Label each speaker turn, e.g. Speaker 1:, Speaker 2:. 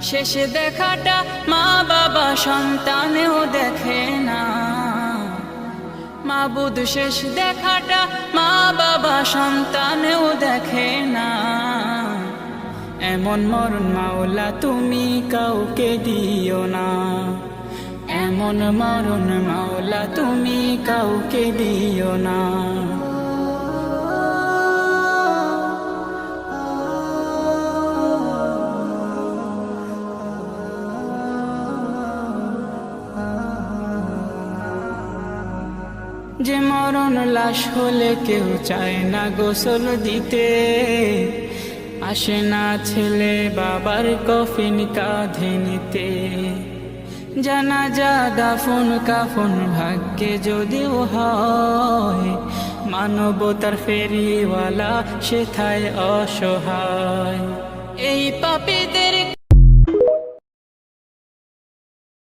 Speaker 1: শেষে দেখাটা মা বাবা সন্তানেও দেখে না। মাবুদ শেষ দেখাটা মা বাবা সন্তানেও দেখে না। এমন মরণ মাওলা তুমি কাউকে দিও না। এমন মরণ মাওলা তুমি কাউকে দিও না। যে মরণ লাশ হলে কেউ চায় না গোসল দিতে, আসে না ছেলে বাবার কফিন কাঁধে নিতে। জানাজা দাফন কাফন ভাগ্যে যদিও হয়, মানবতার ফেরিওয়ালা সেথায় অসহায়। এই পাপীদের